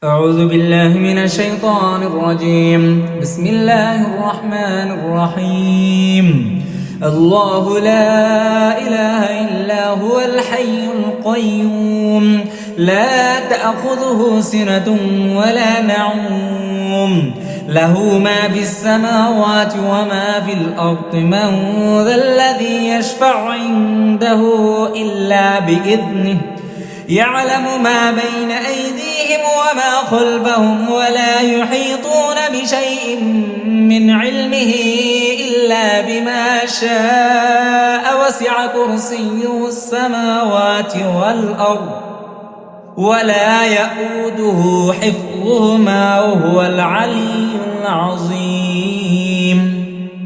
أعوذ بالله من الشيطان الرجيم. بسم الله الرحمن الرحيم. الله لا إله إلا هو الحي القيوم لا تأخذه سنة ولا نوم له ما في السماوات وما في الأرض من ذا الذي يشفع عنده إلا بإذنه يعلم ما بين أيديهم وما خلفهم ولا يحيطون بشيء من علمه إلا بما شاء وسع كرسيه السماوات والأرض ولا يؤوده حفظهما وهو العلي العظيم.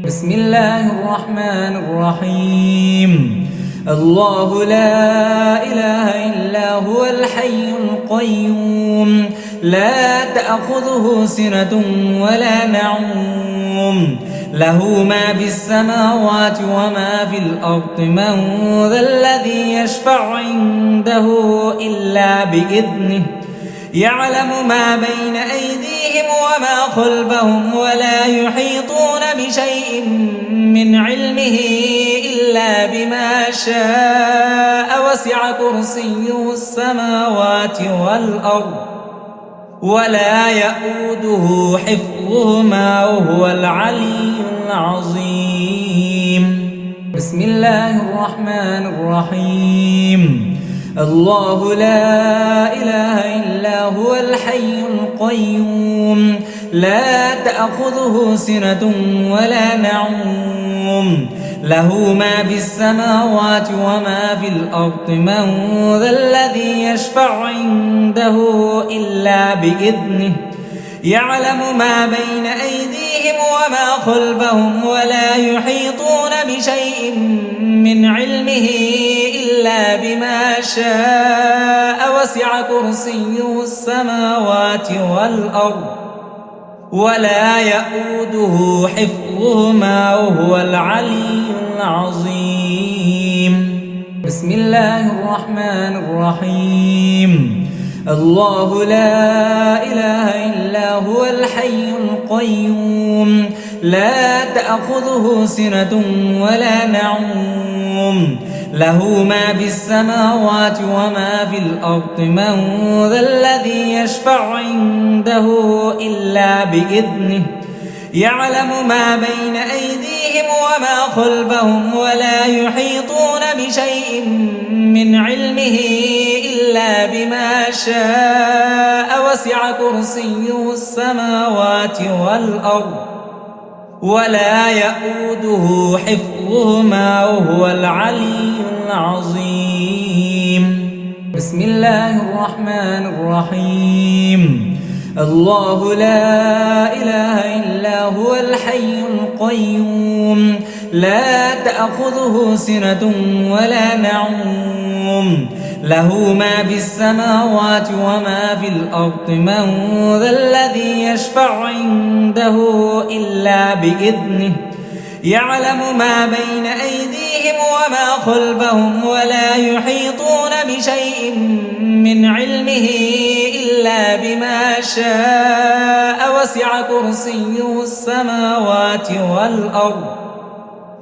بسم الله الرحمن الرحيم. الله لا إله إلا هو الحي القيوم لا تأخذه سنة ولا نوم له ما في السماوات وما في الأرض من ذا الذي يشفع عنده إلا بإذنه يعلم ما بين أيديهم وما خلفهم ولا يحيطون بشيء من علمه إلا بما شاء وسع كرسيه السماوات والأرض ولا يؤوده حفظهما وهو العلي العظيم. بسم الله الرحمن الرحيم. الله لا إله إلا هو الحي القيوم لا تأخذه سنة ولا نوم له ما في السماوات وما في الأرض من ذا الذي يشفع عنده إلا بإذنه يعلم ما بين أيديهم وما خلفهم ولا يحيطون بشيء من علمه إلا بما شاء وسع كرسيه السماوات والأرض ولا يؤوده حفظهما وهو العلي العظيم. بسم الله الرحمن الرحيم. الله لا إله إلا هو الحي القيوم لا تأخذه سنة ولا نوم له ما في السماوات وما في الأرض من ذا الذي يشفع عنده إلا بإذنه يعلم ما بين أيديهم وما خلفهم ولا يحيطون بشيء من علمه إلا بما شاء وسع كرسيه السماوات والأرض ولا يؤوده حفظهما وهو العلي العظيم. بسم الله الرحمن الرحيم. الله لا إله إلا هو الحي القيوم لا تأخذه سنة ولا نوم له ما في السماوات وما في الأرض من ذا الذي يشفع عنده إلا بإذنه يعلم ما بين أيديهم وما خلفهم ولا يحيطون بشيء من علمه إلا بما شاء وسع كرسيه السماوات والأرض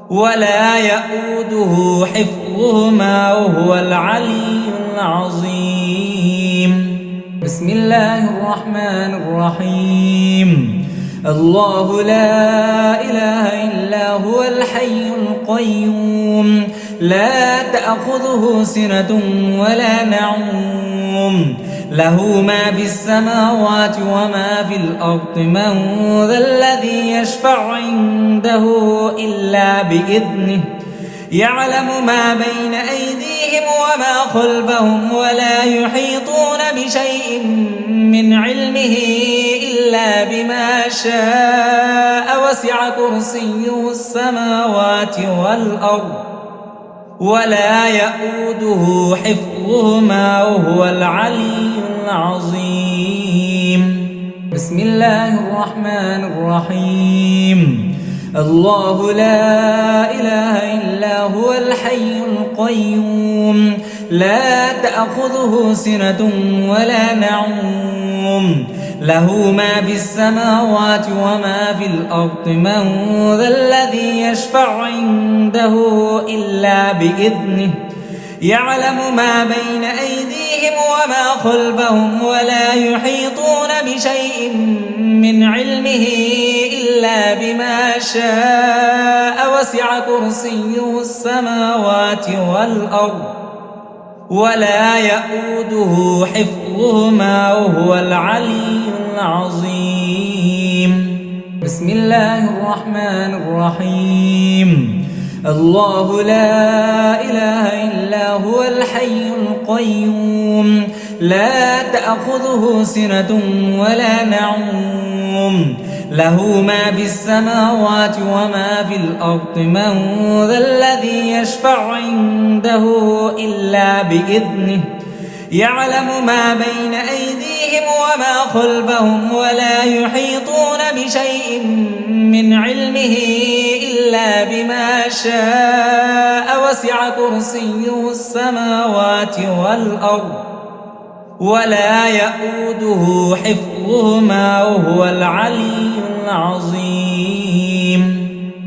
ولا يؤوده حفظهما وهو العلي العظيم. بسم الله الرحمن الرحيم. الله لا إله إلا هو الحي القيوم لا تأخذه سنة ولا نوم له ما في السماوات وما في الأرض من ذا الذي يشفع عنده إلا بإذنه يعلم ما بين أيديهم وما خلفهم ولا يحيطون بشيء من علمه إلا بما شاء وسع كرسيه السماوات والأرض ولا يؤوده حفظهما وهو العلي العظيم. بسم الله الرحمن الرحيم. الله لا إله إلا هو الحي القيوم لا تأخذه سنة ولا نوم له ما في السماوات وما في الأرض من ذا الذي يشفع عنده إلا بإذنه يعلم ما بين أيديهم وما خلفهم ولا يحيطون بشيء من علمه إلا بما شاء وسع كرسيه السماوات والأرض ولا يؤوده حفظهما وهو العلي العظيم. بسم الله الرحمن الرحيم. الله لا إله إلا هو الحي القيوم لا تأخذه سنة ولا نوم له ما في السماوات وما في الأرض من ذا الذي يشفع عنده إلا بإذنه يعلم ما بين أيديهم وما خلفهم ولا يحيطون بشيء من علمه إلا بما شاء وسع كرسيه السماوات والأرض ولا يؤوده حفظهما وهو العلي العظيم.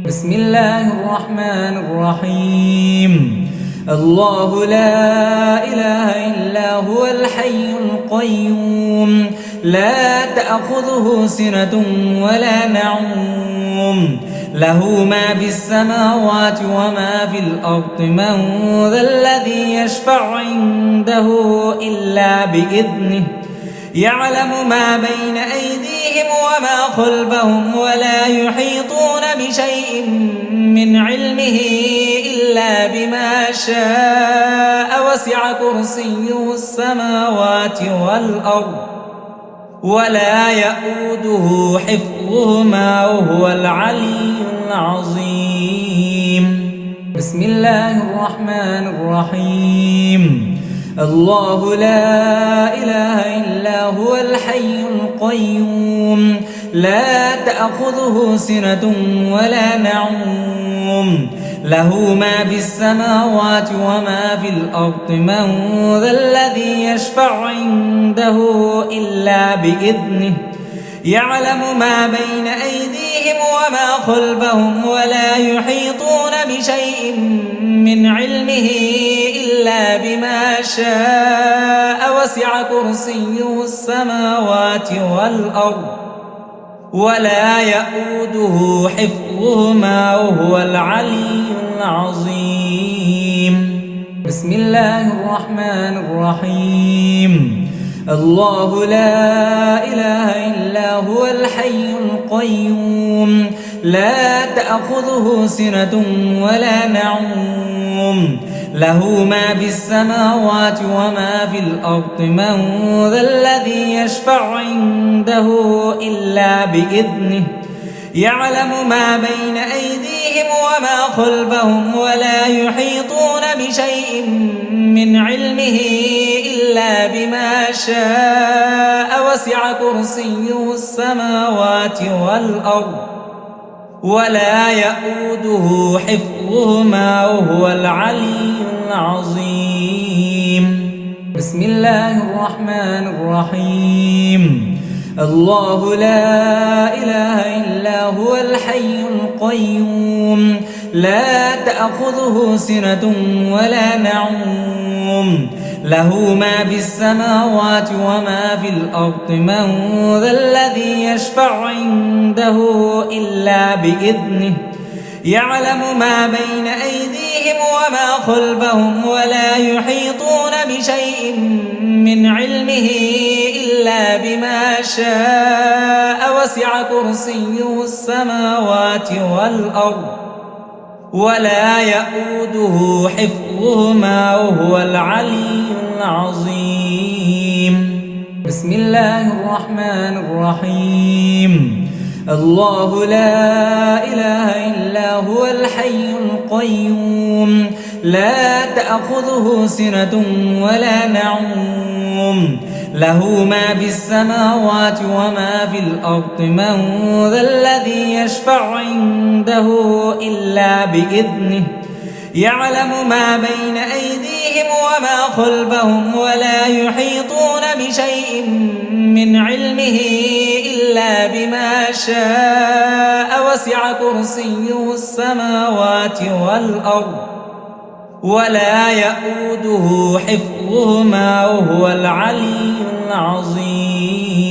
بسم الله الرحمن الرحيم. الله لا إله إلا هو الحي القيوم لا تأخذه سنة ولا نوم له ما في السماوات وما في الأرض من ذا الذي يشفع عنده إلا بإذنه يعلم ما بين أيديهم وما خلفهم ولا يحيطون بشيء من علمه إلا بما شاء وسع كرسيه السماوات والأرض ولا يؤوده حفظهما وهو العلي العظيم. بسم الله الرحمن الرحيم. الله لا إله إلا هو الحي القيوم لا تأخذه سنة ولا نوم له ما في السماوات وما في الأرض من ذا الذي يشفع عنده إلا بإذنه يعلم ما بين أيديهم وما خلفهم ولا يحيطون بشيء من علمه إلا بما شاء وسع كرسيه السماوات والأرض ولا يؤوده حفظهما وهو العلي العظيم. بسم الله الرحمن الرحيم. الله لا إله إلا هو الحي القيوم لا تأخذه سنة ولا نوم له ما في السماوات وما في الأرض من ذا الذي يشفع عنده إلا بإذنه يعلم ما بين أيديهم وما خلفهم ولا يحيطون بشيء من علمه إلا بما شاء وسع كرسيه السماوات والأرض ولا يؤوده حفظهما وهو العلي العظيم. بسم الله الرحمن الرحيم. الله لا إله إلا هو الحي القيوم لا تأخذه سنة ولا نوم له ما في السماوات وما في الأرض من ذا الذي يشفع عنده إلا بإذنه يعلم ما بين أيديهم وما خلفهم ولا يحيطون بشيء من علمه إلا بما شاء وسع كرسيه السماوات والأرض ولا يؤوده حفظهما وهو العلي العظيم. بسم الله الرحمن الرحيم. الله لا إله إلا هو الحي القيوم لا تأخذه سنة ولا نوم له ما في السماوات وما في الأرض من ذا الذي يشفع عنده إلا بإذنه يعلم ما بين أيديهم أيديهم وما خلفهم ولا يحيطون بشيء من علمه إلا بما شاء وسع كرسيه السماوات والأرض ولا يئوده حفظهما وهو العلي العظيم